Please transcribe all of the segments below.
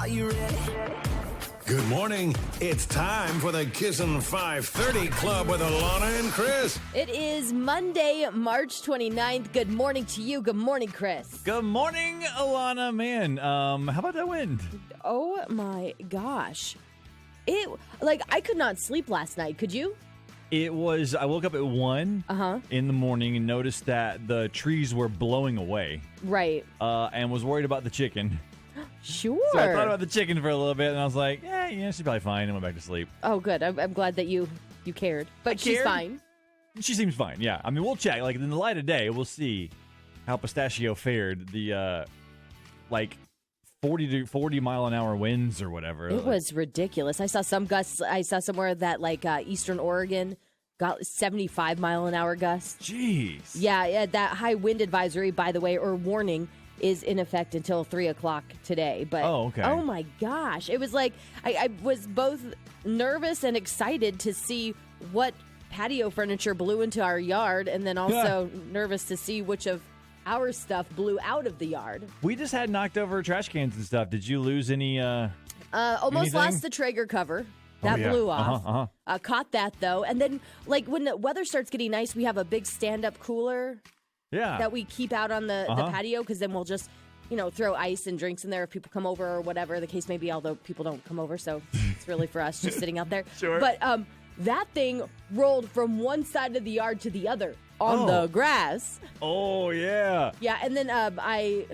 Are you ready? Good morning. It's time for the KIZN 530 Club with Alana and Chris. It is Monday, March 29th. Good morning to you. Good morning, Chris. Good morning, Alana. Man, how about that wind? Oh my gosh. I could not sleep last night. Could you? I woke up at 1 in the morning and noticed that the trees were blowing away. Right. And was worried about the chicken. Sure. So I thought about the chicken for a little bit, and I was like, she's probably fine, and went back to sleep. Oh, good. I'm glad that you cared. But she's fine. She seems fine, yeah. I mean, we'll check. Like, in the light of day, we'll see how Pistachio fared. The, 40 to 40 mile an hour winds or whatever. It was ridiculous. I saw some gusts. I saw somewhere that, Eastern Oregon got 75 mile an hour gusts. Jeez. Yeah, that high wind advisory, by the way, or warning, is in effect until 3 o'clock today. But okay. Oh my gosh. It was like I was both nervous and excited to see what patio furniture blew into our yard, and then also nervous to see which of our stuff blew out of the yard. We just had knocked over trash cans and stuff. Did you lose any almost anything? lost the Traeger cover. That blew off. Caught that, though. And then, when the weather starts getting nice, we have a big stand-up cooler that we keep out on the patio, because then we'll just, throw ice and drinks in there if people come over or whatever the case may be, although people don't come over, so it's really for us just sitting out there. Sure. But that thing rolled from one side of the yard to the other on the grass. Oh, yeah. Yeah, and then I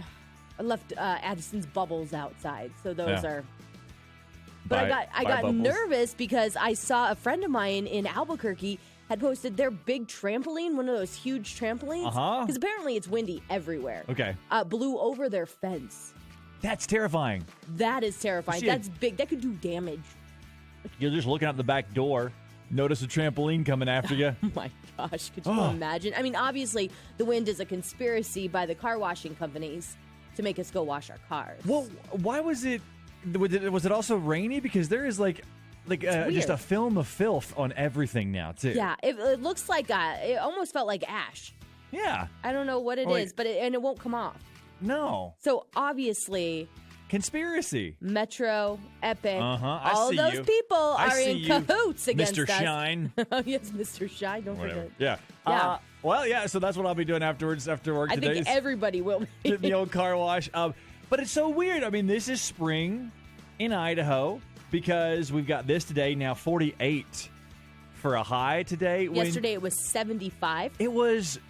left Addison's bubbles outside, so those are... But I got nervous because I saw a friend of mine in Albuquerque had posted their big trampoline, one of those huge trampolines. Because apparently it's windy everywhere. Okay. Blew over their fence. That's terrifying. That is terrifying. That's big. That could do damage. You're just looking out the back door, notice a trampoline coming after you. Oh my gosh, could you imagine? I mean, obviously, the wind is a conspiracy by the car washing companies to make us go wash our cars. Well, why was it... Was it also rainy? Because there is just a film of filth on everything now, too. Yeah, it looks like it almost felt like ash. Yeah. I don't know what it is, but it won't come off. No. So obviously, conspiracy. Metro, Epic, all those people are in cahoots against Mr. us. Shine. Oh, yes, Mr. Shine. Don't forget. Yeah. So that's what I'll be doing afterwards, after work today. I think everybody will be. The old car wash. But it's so weird. I mean, this is spring in Idaho because we've got this today, now 48 for a high today. Yesterday it was 75. It was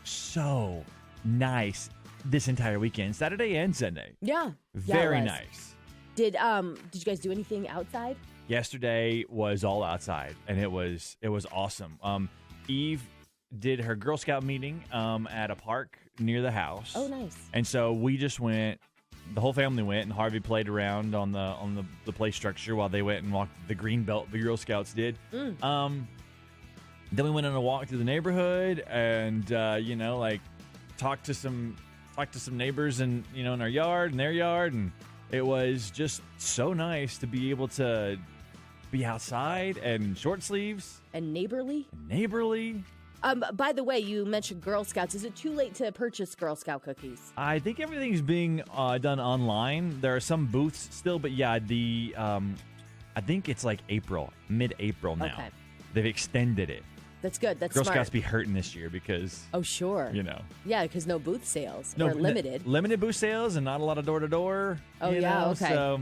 so nice this entire weekend, Saturday and Sunday. Yeah. Very nice. Did you guys do anything outside? Yesterday was all outside, and it was awesome. Eve did her Girl Scout meeting at a park near the house. Oh, nice. And so we just went. The whole family went, and Harvey played around on the play structure while they went and walked the green belt. The Girl Scouts did. Then we went on a walk through the neighborhood, and talked to some neighbors, and in our yard and their yard, and it was just so nice to be able to be outside and short sleeves and neighborly. By the way, you mentioned Girl Scouts. Is it too late to purchase Girl Scout cookies? I think everything's being done online. There are some booths still, but yeah, I think it's like mid-April now. Okay. They've extended it. That's good. That's Girl smart. Scouts be hurting this year because... Oh, sure. Yeah, because no booth sales. Or limited. Limited booth sales and not a lot of door-to-door. Oh, yeah, okay. So...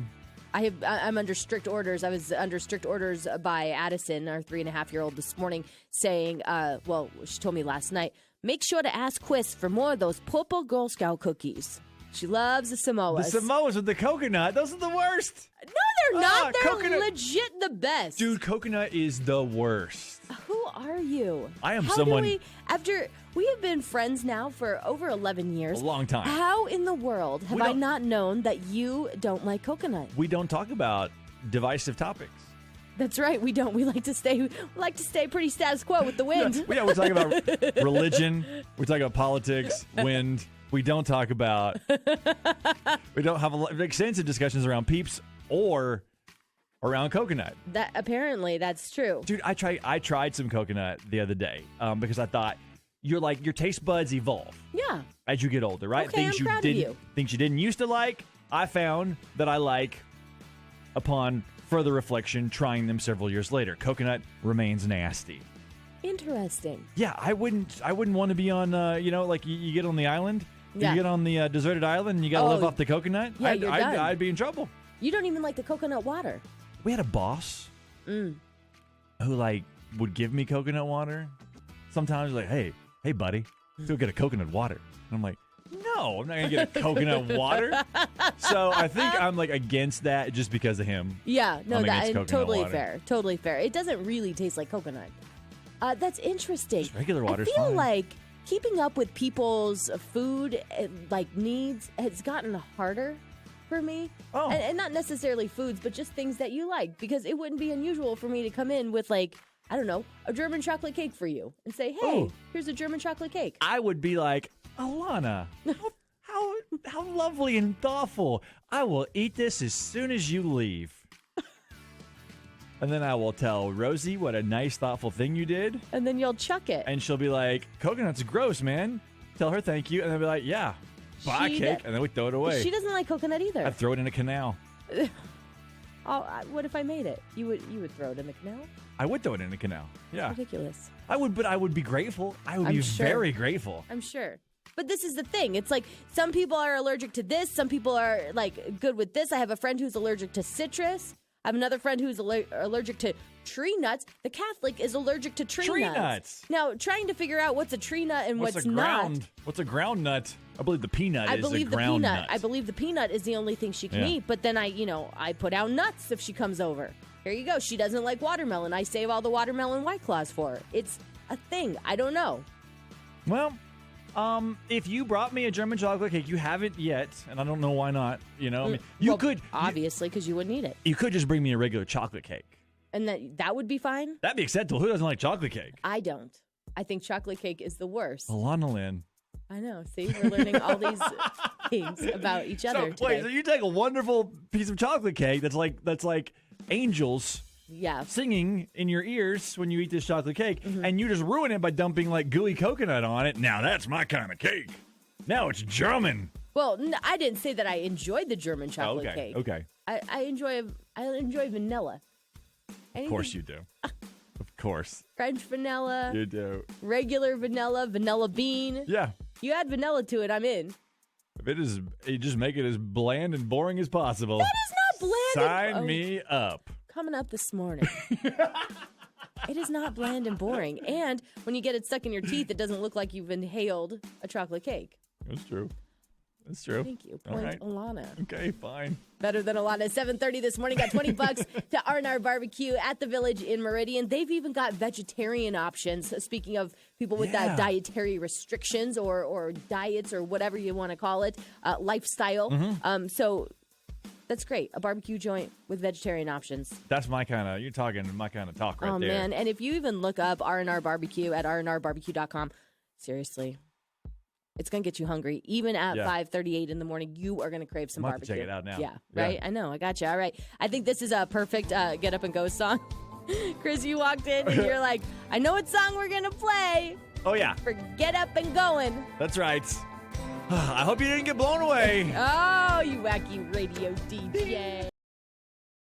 I'm under strict orders. I was under strict orders by Addison, our 3.5-year-old, this morning, saying, she told me last night, make sure to ask Quiz for more of those purple Girl Scout cookies. She loves the Samoas. The Samoas with the coconut. Those are the worst. No, they're not. They're legit the best. Dude, coconut is the worst. Who are you? I am someone... After we have been friends now for over 11 years. A long time. How in the world have I not known that you don't like coconut? We don't talk about divisive topics. That's right. We don't. We like to stay pretty status quo with the wind. Yeah, we're talking about religion. We're talking about politics, wind. We don't talk about... we don't have extensive discussions around Peeps or around coconut. Apparently, that's true. Dude, I tried some coconut the other day because I thought your taste buds evolve. Yeah. As you get older, right? Okay, I'm proud of you. Things you didn't used to like, I found that I like upon further reflection, trying them several years later. Coconut remains nasty. Interesting. Yeah, I wouldn't want to be on, like you get on the island, you get on the deserted island, and you got to live off the coconut. Yeah, you're done. I'd be in trouble. You don't even like the coconut water. We had a boss who would give me coconut water. Sometimes like, hey buddy, go get a coconut water. And I'm like, no, I'm not going to get a coconut water. So I think I'm like against that just because of him. Yeah, no, that's totally water. fair. Totally fair. It doesn't really taste like coconut. That's interesting. Just regular water. I feel like keeping up with people's food needs has gotten harder for me. Oh. And not necessarily foods, but just things that you like. Because it wouldn't be unusual for me to come in with I don't know, a German chocolate cake for you and say, hey, here's a German chocolate cake. I would be like, Alana, how lovely and thoughtful. I will eat this as soon as you leave. And then I will tell Rosie what a nice, thoughtful thing you did. And then you'll chuck it. And she'll be like, coconut's gross, man. Tell her thank you. And then be like, yeah, buy a cake. And then we throw it away. She doesn't like coconut either. I'd throw it in a canal. What if I made it? You would throw it in the canal? I would throw it in a canal. Yeah. That's ridiculous. I would, but I would be grateful. I would be very grateful. I'm sure. But this is the thing. It's like some people are allergic to this. Some people are good with this. I have a friend who's allergic to citrus. I have another friend who's allergic to tree nuts. The Catholic is allergic to tree nuts. Now, trying to figure out what's a tree nut and what's not. What's a ground nut? I believe the peanut is a ground nut. I believe the peanut is the only thing she can eat. But then I put out nuts if she comes over. Here you go. She doesn't like watermelon. I save all the watermelon White Claws for her. It's a thing. I don't know. Well, if you brought me a German chocolate cake, you haven't yet, and I don't know why not. You could obviously because you wouldn't eat it. You could just bring me a regular chocolate cake, and that would be fine. That'd be acceptable. Who doesn't like chocolate cake? I don't. I think chocolate cake is the worst. Alana Lynn. I know. See, we're learning all these things about each other. Today. So you take a wonderful piece of chocolate cake that's like angels. Yeah. Singing in your ears when you eat this chocolate cake, and you just ruin it by dumping gooey coconut on it. Now that's my kind of cake. Now it's German. Well, I didn't say that I enjoyed the German chocolate cake. Okay. I enjoy vanilla. Of course you do. Of course. French vanilla. You do. Regular vanilla, vanilla bean. Yeah. You add vanilla to it, I'm in. If you just make it as bland and boring as possible. That is not bland. Sign me up. Coming up this morning. It is not bland and boring. And when you get it stuck in your teeth, it doesn't look like you've inhaled a chocolate cake. That's true. That's true. Thank you. Point right. Alana. Okay, fine. Better than Alana. 7:30 this morning. Got $20 to R&R Barbecue at the Village in Meridian. They've even got vegetarian options. Speaking of people with dietary restrictions or diets or whatever you want to call it, lifestyle. So that's great. A barbecue joint with vegetarian options. That's you're talking my kind of talk right there. Oh, man. And if you even look up R&R Barbecue at rnrbarbecue.com, seriously, it's going to get you hungry. Even at 5:38 in the morning, you are going to crave some barbecue. I'm about to check it out now. Yeah, right? Yeah. I know. I got you. All right. I think this is a perfect get up and go song. Chris, you walked in and you're like, I know what song we're going to play. Oh, yeah. For Get Up and Going. That's right. I hope you didn't get blown away. Oh, you wacky radio DJ.